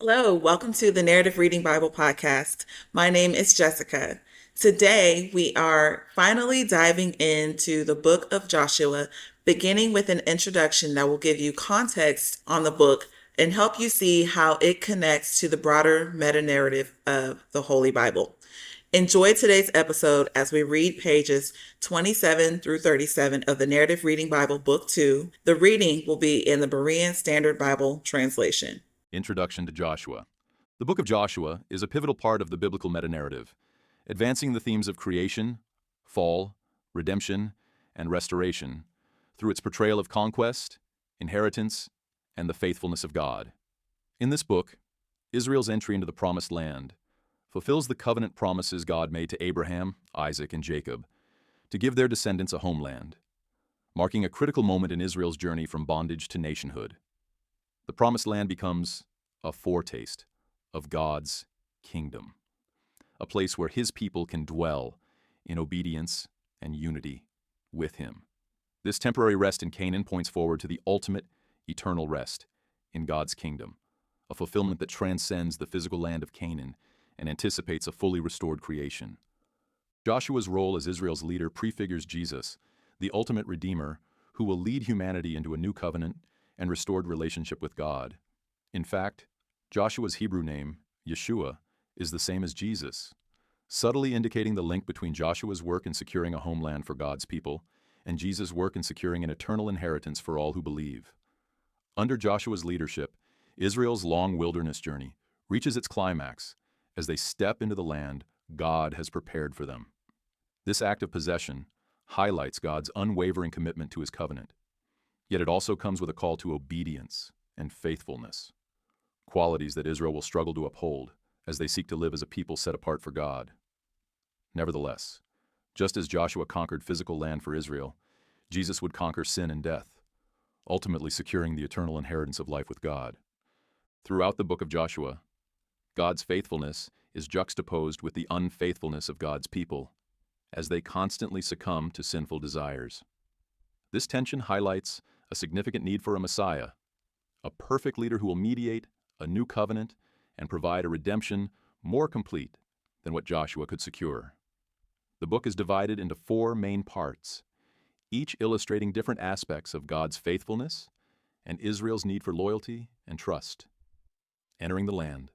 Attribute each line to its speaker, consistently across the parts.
Speaker 1: Hello, welcome to the Narrative Reading Bible podcast. My name is Jessica. Today we are finally diving into the book of Joshua, beginning with an introduction that will give you context on the book and help you see how it connects to the broader meta-narrative of the Holy Bible. Enjoy today's episode as we read pages 27 through 37 of the Narrative Reading Bible, Book 2. The reading will be in the Berean Standard Bible translation.
Speaker 2: Introduction to Joshua. The book of Joshua is a pivotal part of the biblical metanarrative, advancing the themes of creation, fall, redemption, and restoration through its portrayal of conquest, inheritance, and the faithfulness of God. In this book, Israel's entry into the Promised Land fulfills the covenant promises God made to Abraham, Isaac, and Jacob to give their descendants a homeland, marking a critical moment in Israel's journey from bondage to nationhood. The Promised Land becomes a foretaste of God's kingdom, a place where His people can dwell in obedience and unity with Him. This temporary rest in Canaan points forward to the ultimate, eternal rest in God's kingdom, a fulfillment that transcends the physical land of Canaan and anticipates a fully restored creation. Joshua's role as Israel's leader prefigures Jesus, the ultimate Redeemer, who will lead humanity into a new covenant and restored relationship with God. In fact, Joshua's Hebrew name, Yeshua, is the same as Jesus, subtly indicating the link between Joshua's work in securing a homeland for God's people and Jesus' work in securing an eternal inheritance for all who believe. Under Joshua's leadership, Israel's long wilderness journey reaches its climax as they step into the land God has prepared for them. This act of possession highlights God's unwavering commitment to His covenant. Yet it also comes with a call to obedience and faithfulness, qualities that Israel will struggle to uphold as they seek to live as a people set apart for God. Nevertheless, just as Joshua conquered physical land for Israel, Jesus would conquer sin and death, ultimately securing the eternal inheritance of life with God. Throughout the book of Joshua, God's faithfulness is juxtaposed with the unfaithfulness of God's people as they constantly succumb to sinful desires. This tension highlights a significant need for a Messiah, a perfect leader who will mediate a new covenant and provide a redemption more complete than what Joshua could secure. The book is divided into 4 main parts, each illustrating different aspects of God's faithfulness and Israel's need for loyalty and trust. Entering the land,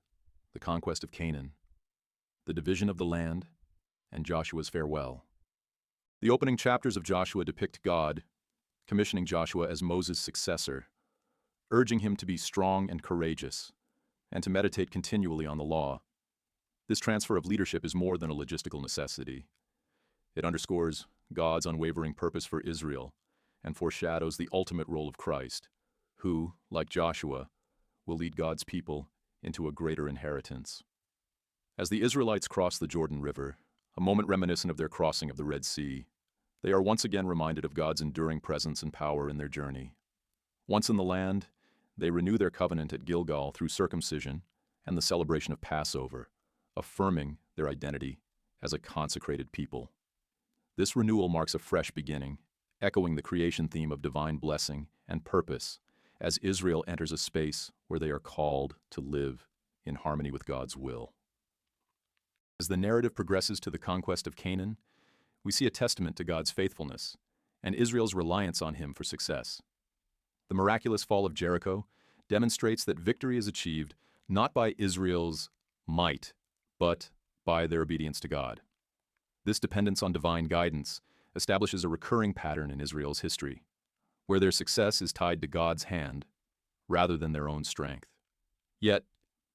Speaker 2: the conquest of Canaan, the division of the land, and Joshua's farewell. The opening chapters of Joshua depict God commissioning Joshua as Moses' successor, urging him to be strong and courageous, and to meditate continually on the law. This transfer of leadership is more than a logistical necessity. It underscores God's unwavering purpose for Israel and foreshadows the ultimate role of Christ, who, like Joshua, will lead God's people into a greater inheritance. As the Israelites cross the Jordan River, a moment reminiscent of their crossing of the Red Sea, they are once again reminded of God's enduring presence and power in their journey. Once in the land, they renew their covenant at Gilgal through circumcision and the celebration of Passover, affirming their identity as a consecrated people. This renewal marks a fresh beginning, echoing the creation theme of divine blessing and purpose as Israel enters a space where they are called to live in harmony with God's will. As the narrative progresses to the conquest of Canaan, we see a testament to God's faithfulness and Israel's reliance on Him for success. The miraculous fall of Jericho demonstrates that victory is achieved not by Israel's might, but by their obedience to God. This dependence on divine guidance establishes a recurring pattern in Israel's history, where their success is tied to God's hand rather than their own strength. Yet,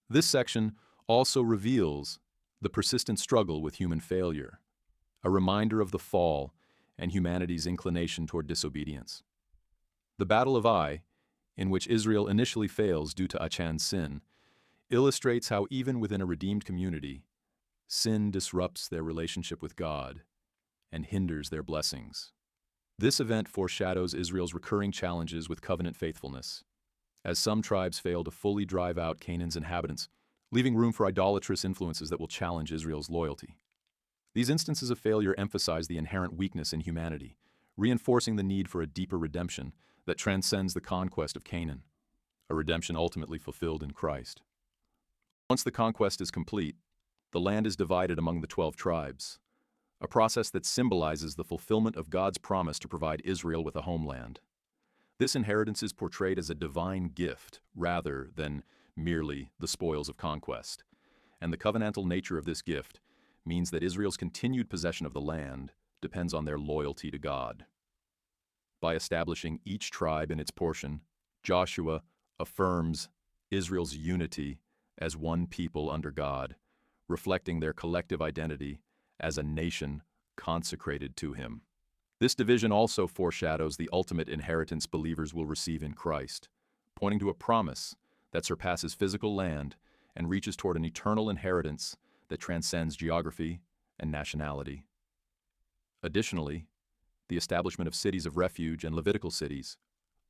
Speaker 2: this section also reveals the persistent struggle with human failure, a reminder of the fall and humanity's inclination toward disobedience. The Battle of Ai, in which Israel initially fails due to Achan's sin, illustrates how even within a redeemed community, sin disrupts their relationship with God and hinders their blessings. This event foreshadows Israel's recurring challenges with covenant faithfulness, as some tribes fail to fully drive out Canaan's inhabitants, leaving room for idolatrous influences that will challenge Israel's loyalty. These instances of failure emphasize the inherent weakness in humanity, reinforcing the need for a deeper redemption that transcends the conquest of Canaan, a redemption ultimately fulfilled in Christ. Once the conquest is complete, the land is divided among the 12 tribes, a process that symbolizes the fulfillment of God's promise to provide Israel with a homeland. This inheritance is portrayed as a divine gift rather than merely the spoils of conquest, and the covenantal nature of this gift means that Israel's continued possession of the land depends on their loyalty to God. By establishing each tribe in its portion, Joshua affirms Israel's unity as one people under God, reflecting their collective identity as a nation consecrated to Him. This division also foreshadows the ultimate inheritance believers will receive in Christ, pointing to a promise that surpasses physical land and reaches toward an eternal inheritance that transcends geography and nationality. Additionally, the establishment of cities of refuge and Levitical cities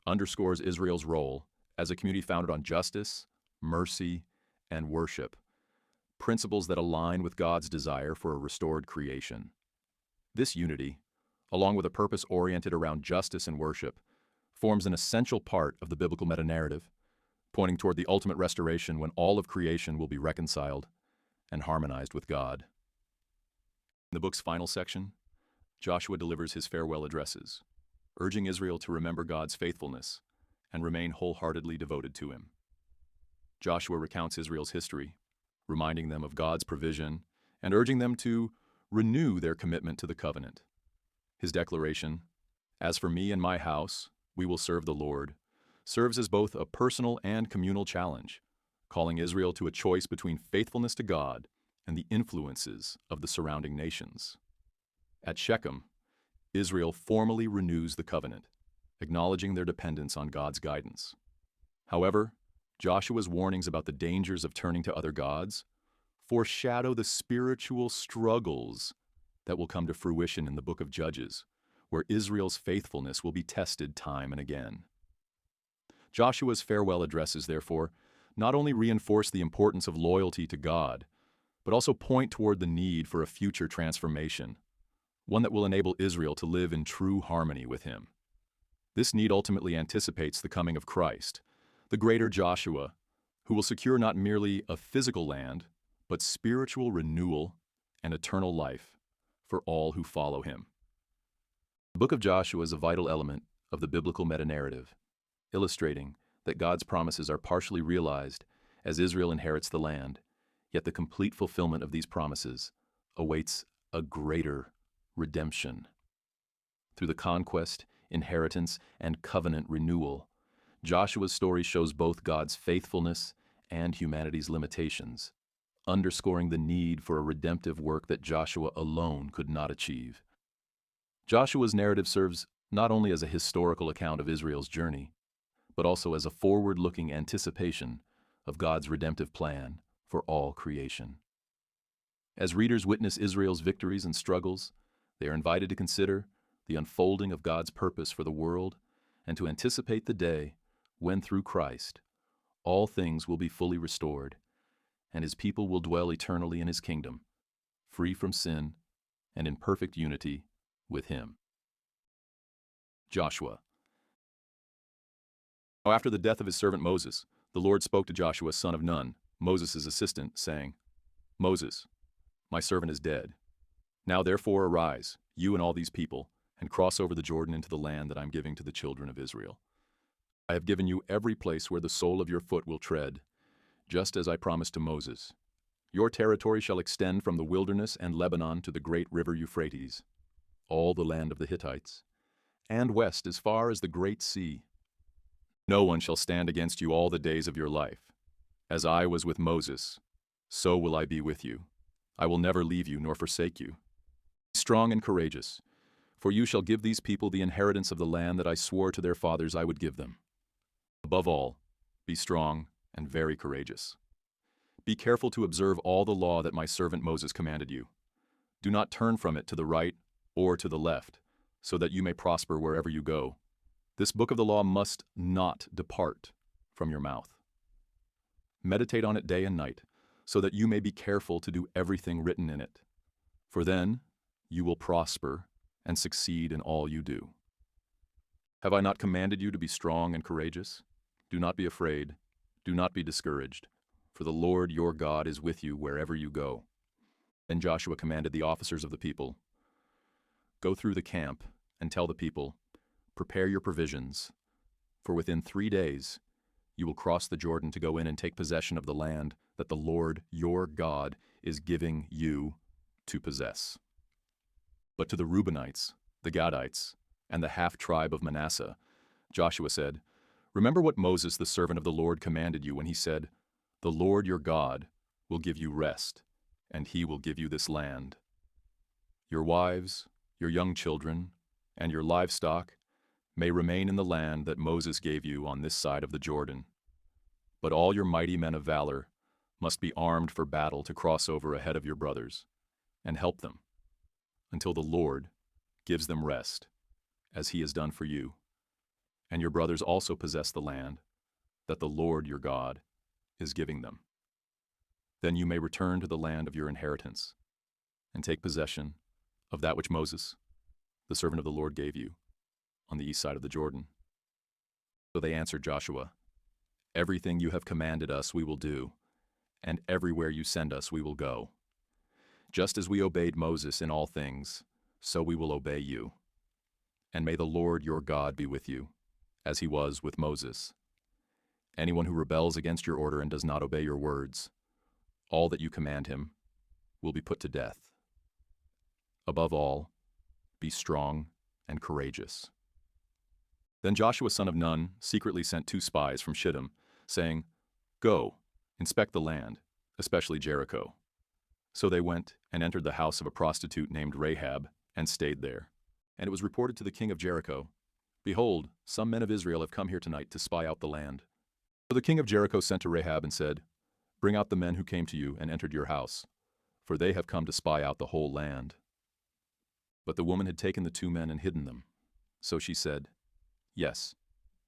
Speaker 2: underscores Israel's role as a community founded on justice, mercy, and worship, principles that align with God's desire for a restored creation. This unity, along with a purpose oriented around justice and worship, forms an essential part of the biblical metanarrative, pointing toward the ultimate restoration when all of creation will be reconciled and harmonized with God. In the book's final section, Joshua delivers his farewell addresses, urging Israel to remember God's faithfulness and remain wholeheartedly devoted to Him. Joshua recounts Israel's history, reminding them of God's provision and urging them to renew their commitment to the covenant. His declaration, "As for me and my house, we will serve the Lord," serves as both a personal and communal challenge, calling Israel to a choice between faithfulness to God and the influences of the surrounding nations. At Shechem, Israel formally renews the covenant, acknowledging their dependence on God's guidance. However, Joshua's warnings about the dangers of turning to other gods foreshadow the spiritual struggles that will come to fruition in the book of Judges, where Israel's faithfulness will be tested time and again. Joshua's farewell addresses, therefore, not only reinforce the importance of loyalty to God, but also point toward the need for a future transformation, one that will enable Israel to live in true harmony with Him. This need ultimately anticipates the coming of Christ, the greater Joshua, who will secure not merely a physical land, but spiritual renewal and eternal life for all who follow Him. The book of Joshua is a vital element of the biblical metanarrative, illustrating that God's promises are partially realized as Israel inherits the land, yet the complete fulfillment of these promises awaits a greater redemption. Through the conquest, inheritance, and covenant renewal, Joshua's story shows both God's faithfulness and humanity's limitations, underscoring the need for a redemptive work that Joshua alone could not achieve. Joshua's narrative serves not only as a historical account of Israel's journey, but also as a forward-looking anticipation of God's redemptive plan for all creation. As readers witness Israel's victories and struggles, they are invited to consider the unfolding of God's purpose for the world and to anticipate the day when, through Christ, all things will be fully restored and His people will dwell eternally in His kingdom, free from sin and in perfect unity with Him. Joshua. Now, after the death of his servant Moses, the Lord spoke to Joshua, son of Nun, Moses' assistant, saying, "Moses, my servant is dead. Now therefore arise, you and all these people, and cross over the Jordan into the land that I am giving to the children of Israel. I have given you every place where the sole of your foot will tread, just as I promised to Moses. Your territory shall extend from the wilderness and Lebanon to the great river Euphrates, all the land of the Hittites, and west as far as the great sea. No one shall stand against you all the days of your life. As I was with Moses, so will I be with you. I will never leave you nor forsake you. Be strong and courageous, for you shall give these people the inheritance of the land that I swore to their fathers I would give them. Above all, be strong and very courageous. Be careful to observe all the law that my servant Moses commanded you. Do not turn from it to the right or to the left, so that you may prosper wherever you go. This book of the law must not depart from your mouth. Meditate on it day and night, so that you may be careful to do everything written in it. For then you will prosper and succeed in all you do. Have I not commanded you to be strong and courageous? Do not be afraid. Do not be discouraged. for the Lord your God is with you wherever you go." Then Joshua commanded the officers of the people, "Go through the camp and tell the people, 'Prepare your provisions, for within 3 days you will cross the Jordan to go in and take possession of the land that the Lord your God is giving you to possess.'" But to the Reubenites, the Gadites, and the half-tribe of Manasseh, Joshua said, "Remember what Moses the servant of the Lord commanded you when he said, 'The Lord your God will give you rest, and he will give you this land. Your wives, your young children, and your livestock may remain in the land that Moses gave you on this side of the Jordan. But all your mighty men of valor must be armed for battle to cross over ahead of your brothers, and help them, until the Lord gives them rest, as he has done for you. And your brothers also possess the land that the Lord your God is giving them. Then you may return to the land of your inheritance, and take possession of that which Moses, the servant of the Lord, gave you on the east side of the Jordan." So they answered Joshua, "Everything you have commanded us we will do, and everywhere you send us we will go. Just as we obeyed Moses in all things, so we will obey you. And may the Lord your God be with you, as he was with Moses. Anyone who rebels against your order and does not obey your words, all that you command him, will be put to death. Above all, be strong and courageous." Then Joshua son of Nun secretly sent 2 spies from Shittim, saying, "Go, inspect the land, especially Jericho." So they went and entered the house of a prostitute named Rahab, and stayed there. And it was reported to the king of Jericho, "Behold, some men of Israel have come here tonight to spy out the land." So the king of Jericho sent to Rahab and said, "Bring out the men who came to you and entered your house, for they have come to spy out the whole land." But the woman had taken the 2 men and hidden them. So she said, "Yes,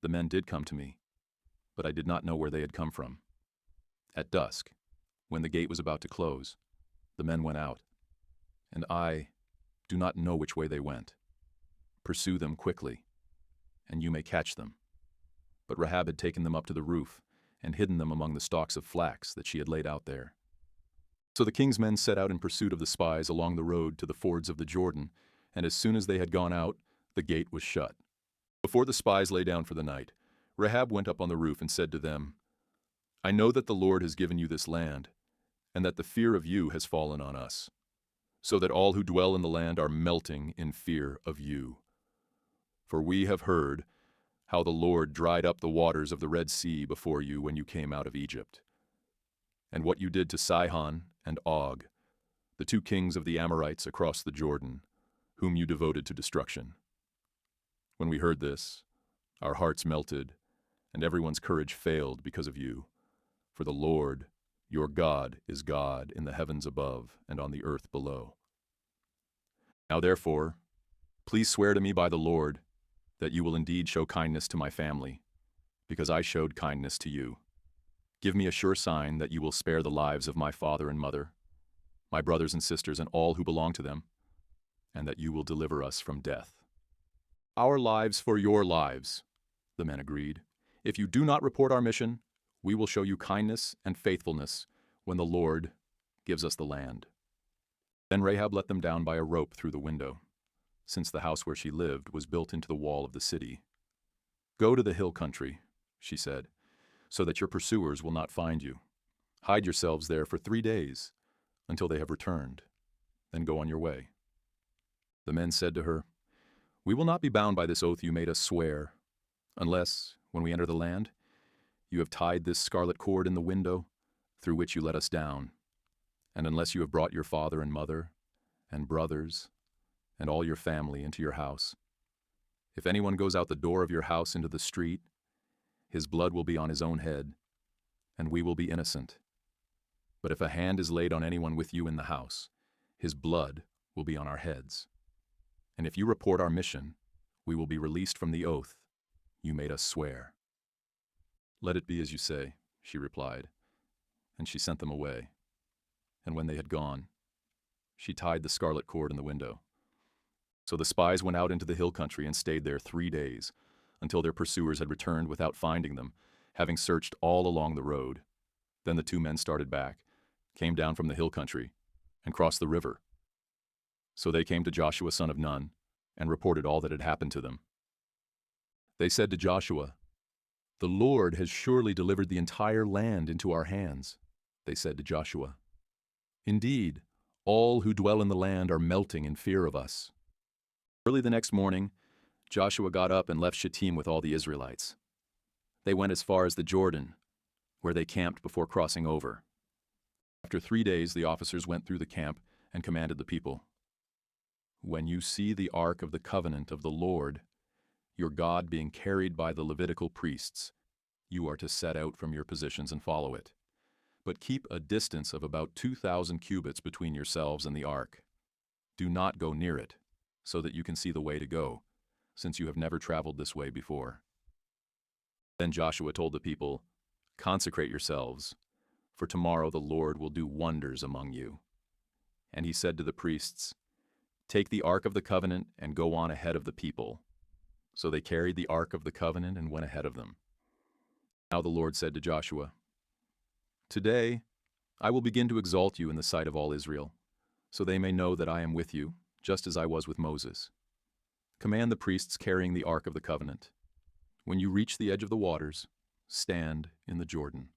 Speaker 2: the men did come to me, but I did not know where they had come from." At dusk, when the gate was about to close, the men went out, and I do not know which way they went. Pursue them quickly, and you may catch them. But Rahab had taken them up to the roof and hidden them among the stalks of flax that she had laid out there. So the king's men set out in pursuit of the spies along the road to the fords of the Jordan, and as soon as they had gone out, the gate was shut. Before the spies lay down for the night, Rahab went up on the roof and said to them, "I know that the Lord has given you this land, and that the fear of you has fallen on us, so that all who dwell in the land are melting in fear of you. For we have heard how the Lord dried up the waters of the Red Sea before you when you came out of Egypt, and what you did to Sihon and Og, the 2 kings of the Amorites across the Jordan, whom you devoted to destruction. When we heard this, our hearts melted, and everyone's courage failed because of you. For the Lord, your God, is God in the heavens above and on the earth below. Now therefore, please swear to me by the Lord that you will indeed show kindness to my family, because I showed kindness to you. Give me a sure sign that you will spare the lives of my father and mother, my brothers and sisters, and all who belong to them, and that you will deliver us from death." "Our lives for your lives," the men agreed. "If you do not report our mission, we will show you kindness and faithfulness when the Lord gives us the land." Then Rahab let them down by a rope through the window, since the house where she lived was built into the wall of the city. "Go to the hill country," she said, "so that your pursuers will not find you. Hide yourselves there for 3 days, until they have returned. Then go on your way." The men said to her, "We will not be bound by this oath you made us swear, unless, when we enter the land, you have tied this scarlet cord in the window through which you let us down, and unless you have brought your father and mother and brothers and all your family into your house. If anyone goes out the door of your house into the street, his blood will be on his own head, and we will be innocent. But if a hand is laid on anyone with you in the house, his blood will be on our heads. And if you report our mission, we will be released from the oath you made us swear." "Let it be as you say," she replied, and she sent them away. And when they had gone, she tied the scarlet cord in the window. So the spies went out into the hill country and stayed there 3 days, until their pursuers had returned without finding them, having searched all along the road. Then the two men started back, came down from the hill country, and crossed the river. So they came to Joshua son of Nun, and reported all that had happened to them. They said to Joshua, "The Lord has surely delivered the entire land into our hands." They said to Joshua, "Indeed, all who dwell in the land are melting in fear of us." Early the next morning, Joshua got up and left Shittim with all the Israelites. They went as far as the Jordan, where they camped before crossing over. After 3 days, the officers went through the camp and commanded the people, "When you see the ark of the covenant of the Lord, your God, being carried by the Levitical priests, you are to set out from your positions and follow it. But keep a distance of about 2,000 cubits between yourselves and the ark. Do not go near it, so that you can see the way to go, since you have never traveled this way before." Then Joshua told the people, "Consecrate yourselves, for tomorrow the Lord will do wonders among you." And he said to the priests, "Take the ark of the covenant and go on ahead of the people." So they carried the ark of the covenant and went ahead of them. Now the Lord said to Joshua, "Today I will begin to exalt you in the sight of all Israel, so they may know that I am with you, just as I was with Moses. Command the priests carrying the ark of the covenant. When you reach the edge of the waters, stand in the Jordan."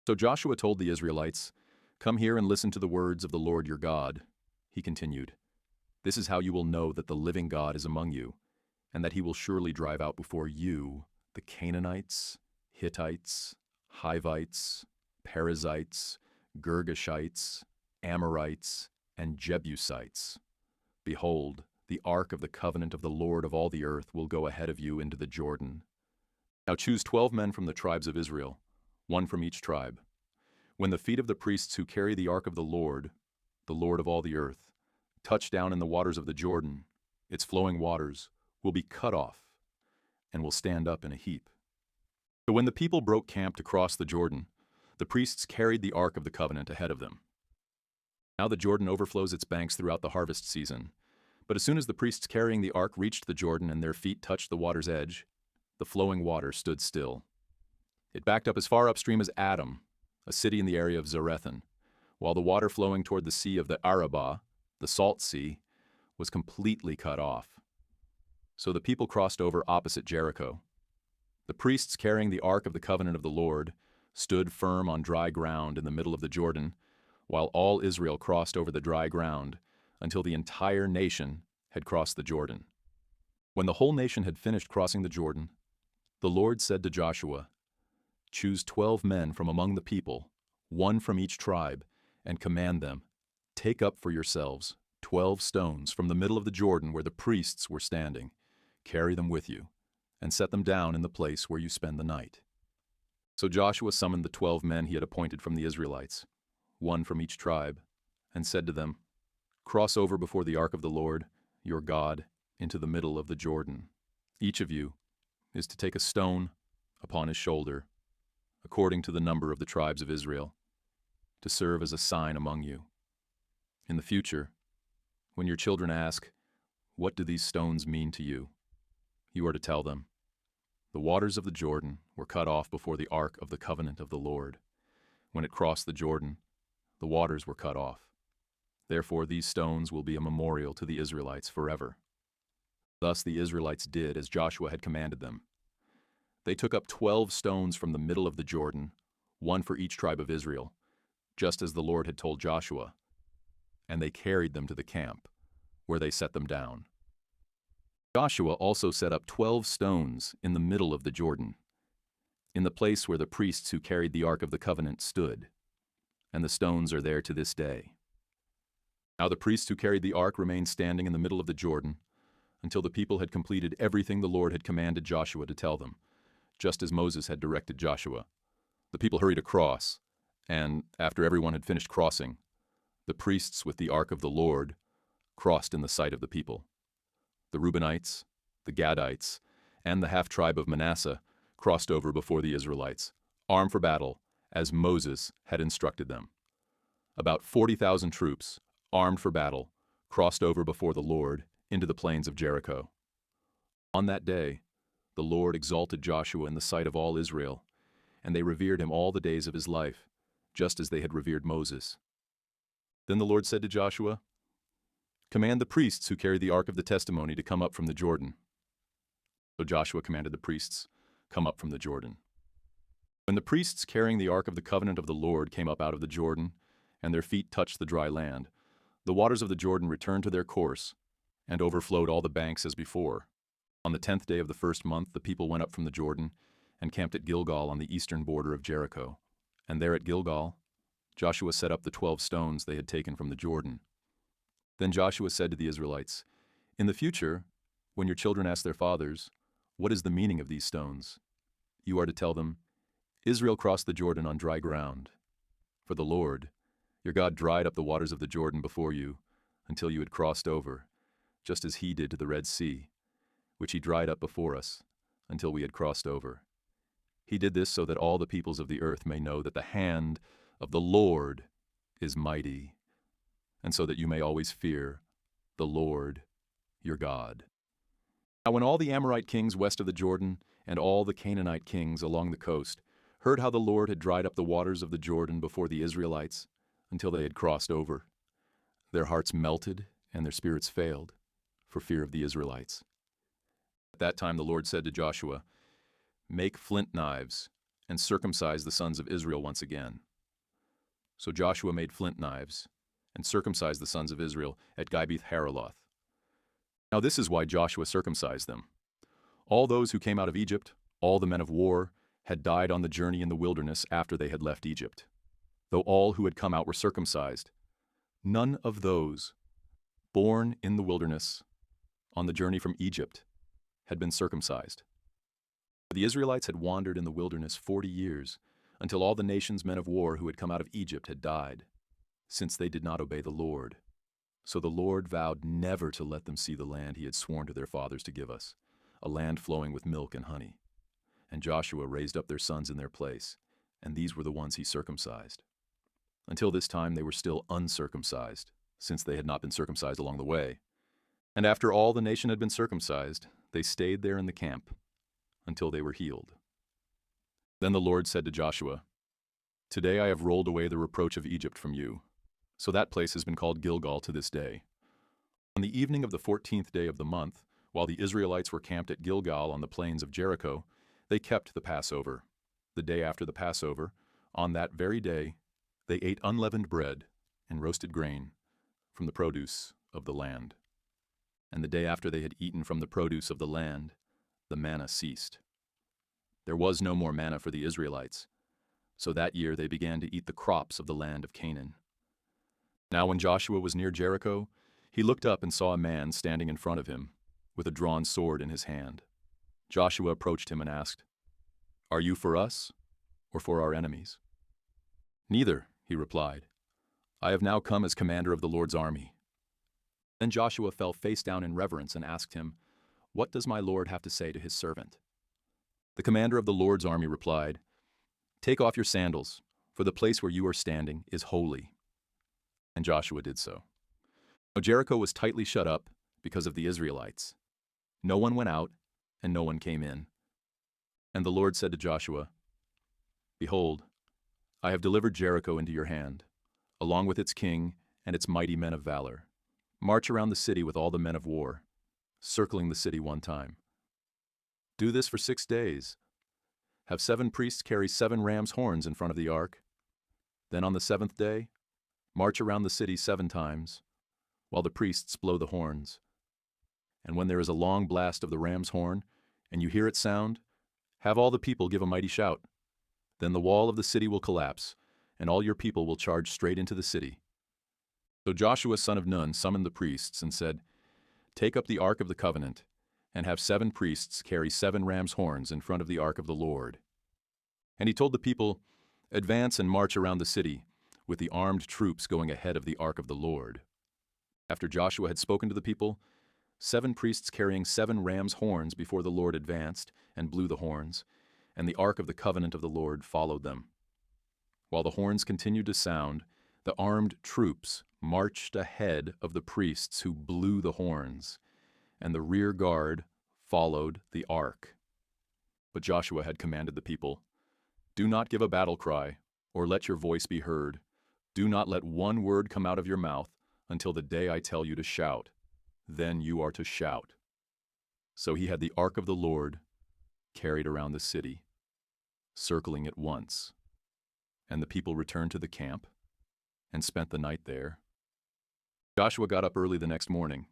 Speaker 2: So Joshua told the Israelites, "Come here and listen to the words of the Lord your God." He continued, "This is how you will know that the living God is among you, and that he will surely drive out before you the Canaanites, Hittites, Hivites, Perizzites, Girgashites, Amorites, and Jebusites. Behold, the ark of the covenant of the Lord of all the earth will go ahead of you into the Jordan. Now choose 12 men from the tribes of Israel, one from each tribe. When the feet of the priests who carry the ark of the Lord of all the earth, touch down in the waters of the Jordan, its flowing waters will be cut off and will stand up in a heap." So when the people broke camp to cross the Jordan, the priests carried the ark of the covenant ahead of them. Now the Jordan overflows its banks throughout the harvest season. But as soon as the priests carrying the ark reached the Jordan and their feet touched the water's edge, the flowing water stood still. It backed up as far upstream as Adam, a city in the area of Zarethan, while the water flowing toward the sea of the Arabah, the Salt Sea, was completely cut off. So the people crossed over opposite Jericho. The priests carrying the ark of the covenant of the Lord stood firm on dry ground in the middle of the Jordan, while all Israel crossed over the dry ground until the entire nation had crossed the Jordan. When the whole nation had finished crossing the Jordan, the Lord said to Joshua, "Choose 12 men from among the people, one from each tribe, and command them, 'Take up for yourselves 12 stones from the middle of the Jordan where the priests were standing. Carry them with you, and set them down in the place where you spend the night.'" So Joshua summoned the 12 men he had appointed from the Israelites, one from each tribe, and said to them, "Cross over before the ark of the Lord, your God, into the middle of the Jordan. Each of you is to take a stone upon his shoulder, according to the number of the tribes of Israel, to serve as a sign among you. In the future, when your children ask, 'What do these stones mean to you?' you are to tell them, 'The waters of the Jordan were cut off before the ark of the covenant of the Lord. When it crossed the Jordan, the waters were cut off. Therefore these stones will be a memorial to the Israelites forever.'" Thus the Israelites did as Joshua had commanded them. They took up 12 stones from the middle of the Jordan, one for each tribe of Israel, just as the Lord had told Joshua, and they carried them to the camp, where they set them down. Joshua also set up 12 stones in the middle of the Jordan, in the place where the priests who carried the Ark of the Covenant stood, and the stones are there to this day. Now the priests who carried the ark remained standing in the middle of the Jordan until the people had completed everything the Lord had commanded Joshua to tell them, just as Moses had directed Joshua. The people hurried across, and after everyone had finished crossing, the priests with the ark of the Lord crossed in the sight of the people. The Reubenites, the Gadites, and the half-tribe of Manasseh crossed over before the Israelites, armed for battle, as Moses had instructed them. About 40,000 troops, armed for battle, crossed over before the Lord into the plains of Jericho. On that day, the Lord exalted Joshua in the sight of all Israel, and they revered him all the days of his life, just as they had revered Moses. Then the Lord said to Joshua, "Command the priests who carry the ark of the testimony to come up from the Jordan." So Joshua commanded the priests, "Come up from the Jordan." When the priests carrying the ark of the covenant of the Lord came up out of the Jordan, and their feet touched the dry land, the waters of the Jordan returned to their course and overflowed all the banks as before. On the 10th day of the first month, the people went up from the Jordan and camped at Gilgal on the eastern border of Jericho. And there at Gilgal, Joshua set up the 12 stones they had taken from the Jordan. Then Joshua said to the Israelites, "In the future, when your children ask their fathers, 'What is the meaning of these stones?' you are to tell them, 'Israel crossed the Jordan on dry ground. For the Lord, your God, dried up the waters of the Jordan before you until you had crossed over, just as he did to the Red Sea, which he dried up before us until we had crossed over. He did this so that all the peoples of the earth may know that the hand of the Lord is mighty, and so that you may always fear the Lord your God." Now when all the Amorite kings west of the Jordan and all the Canaanite kings along the coast heard how the Lord had dried up the waters of the Jordan before the Israelites until they had crossed over, their hearts melted and their spirits failed for fear of the Israelites. At that time the Lord said to Joshua, "Make flint knives and circumcise the sons of Israel once again." So Joshua made flint knives and circumcised the sons of Israel at Gibeath-Haraloth. Now this is why Joshua circumcised them. All those who came out of Egypt, all the men of war, had died on the journey in the wilderness after they had left Egypt. Though all who had come out were circumcised, none of those born in the wilderness on the journey from Egypt had been circumcised. The Israelites had wandered in the wilderness 40 years, until all the nation's men of war who had come out of Egypt had died, since they did not obey the Lord. So the Lord vowed never to let them see the land he had sworn to their fathers to give us, a land flowing with milk and honey. And Joshua raised up their sons in their place, and these were the ones he circumcised. Until this time they were still uncircumcised, since they had not been circumcised along the way. And after all the nation had been circumcised, they stayed there in the camp until they were healed. Then the Lord said to Joshua, "Today I have rolled away the reproach of Egypt from you." So that place has been called Gilgal to this day. On the evening of the 14th day of the month, while the Israelites were camped at Gilgal on the plains of Jericho, they kept the Passover. The day after the Passover, on that very day, they ate unleavened bread and roasted grain from the produce of the land. And the day after they had eaten from the produce of the land, the manna ceased. There was no more manna for the Israelites, so that year they began to eat the crops of the land of Canaan. Now when Joshua was near Jericho, he looked up and saw a man standing in front of him, with a drawn sword in his hand. Joshua approached him and asked, "Are you for us, or for our enemies?" "Neither," he replied. "I have now come as commander of the Lord's army." Then Joshua fell face down in reverence and asked him, "What does my Lord have to say to his servant?" The commander of the Lord's army replied, "Take off your sandals, for the place where you are standing is holy." And Joshua did so. Now Jericho was tightly shut up because of the Israelites. No one went out, and no one came in. And the Lord said to Joshua, "Behold, I have delivered Jericho into your hand, along with its king and its mighty men of valor. March around the city with all the men of war, circling the city one time. Do this for 6 days. Have 7 priests carry 7 ram's horns in front of the ark. Then on the 7th day, march around the city 7 times, while the priests blow the horns. And when there is a long blast of the ram's horn, and you hear it sound, have all the people give a mighty shout. Then the wall of the city will collapse, and all your people will charge straight into the city." So Joshua son of Nun summoned the priests and said, "Take up the ark of the covenant, and have 7 priests carry 7 ram's horns in front of the ark of the Lord." And he told the people, "Advance and march around the city, with the armed troops going ahead of the ark of the Lord." After Joshua had spoken to the people, 7 priests carrying 7 ram's horns before the Lord advanced and blew the horns, and the ark of the covenant of the Lord followed them. While the horns continued to sound, the armed troops marched ahead of the priests who blew the horns, and the rear guard followed the ark. But Joshua had commanded the people, Do not give a battle cry, or let your voice be heard. Do not let one word come out of your mouth until the day I tell you to shout. Then you are to shout." So he had the ark of the Lord carried around the city, circling it once. And the people returned to the camp and spent the night there. Joshua got up early the next morning,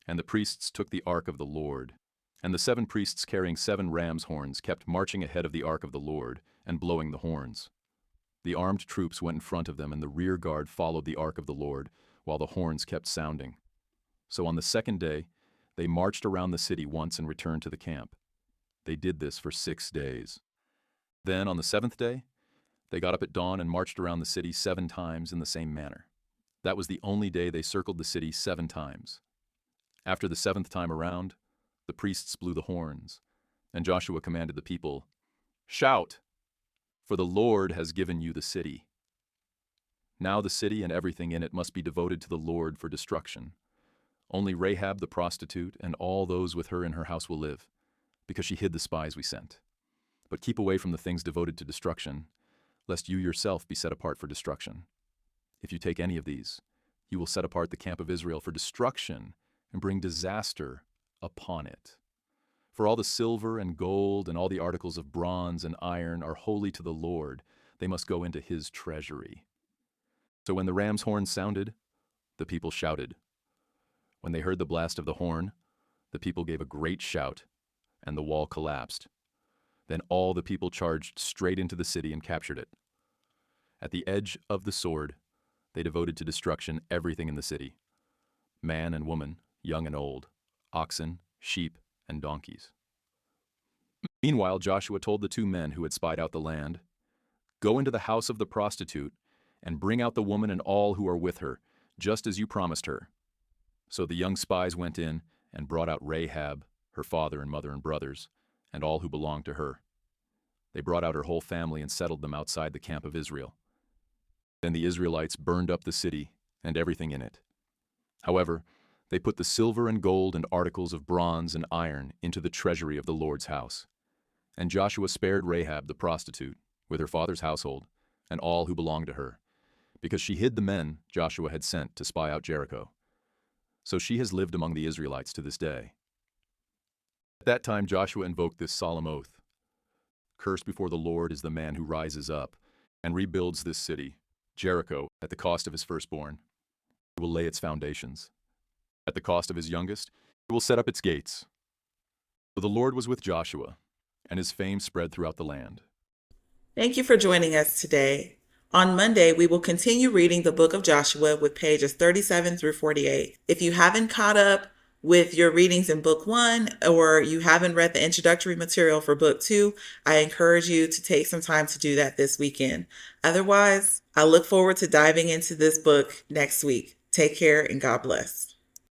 Speaker 2: and the priests took the ark of the Lord. And the 7 priests carrying 7 ram's horns kept marching ahead of the ark of the Lord and blowing the horns. The armed troops went in front of them, and the rear guard followed the ark of the Lord, while the horns kept sounding. So on the 2nd day, they marched around the city once and returned to the camp. They did this for 6 days. Then on the 7th day, they got up at dawn and marched around the city 7 times in the same manner. That was the only day they circled the city 7 times. After the 7th time around, the priests blew the horns, and Joshua commanded the people, "Shout, for the Lord has given you the city." Now the city and everything in it must be devoted to the Lord for destruction. Only Rahab the prostitute and all those with her in her house will live, because she hid the spies we sent. But keep away from the things devoted to destruction, lest you yourself be set apart for destruction. If you take any of these, you will set apart the camp of Israel for destruction and bring disaster upon it. For all the silver and gold and all the articles of bronze and iron are holy to the Lord. They must go into his treasury. So when the ram's horn sounded, the people shouted. When they heard the blast of the horn, the people gave a great shout, and the wall collapsed. Then all the people charged straight into the city and captured it. At the edge of the sword, they devoted to destruction everything in the city, man and woman, young and old, oxen, sheep, and donkeys. Meanwhile, Joshua told the 2 men who had spied out the land, "Go into the house of the prostitute and bring out the woman and all who are with her, just as you promised her." So the young spies went in and brought out Rahab, her father and mother and brothers, and all who belonged to her. They brought out her whole family and settled them outside the camp of Israel. Then the Israelites burned up the city and everything in it. However, they put the silver and gold and articles of bronze and iron into the treasury of the Lord's house. And Joshua spared Rahab the prostitute, with her father's household, and all who belonged to her, because she hid the men Joshua had sent to spy out Jericho. So she has lived among the Israelites to this day. At that time Joshua invoked this solemn oath: "Cursed before the Lord is the man who rises up and rebuilds this city, Jericho, at the cost of his firstborn. He will lay its foundations. At the cost of his youngest, he will set up its gates." So the Lord was with Joshua, and his fame spread throughout the land.
Speaker 1: Thank you for joining us today. On Monday, we will continue reading the book of Joshua with pages 37 through 48. If you haven't caught up with your readings in book 1, or you haven't read the introductory material for book 2, I encourage you to take some time to do that this weekend. Otherwise, I look forward to diving into this book next week. Take care and God bless.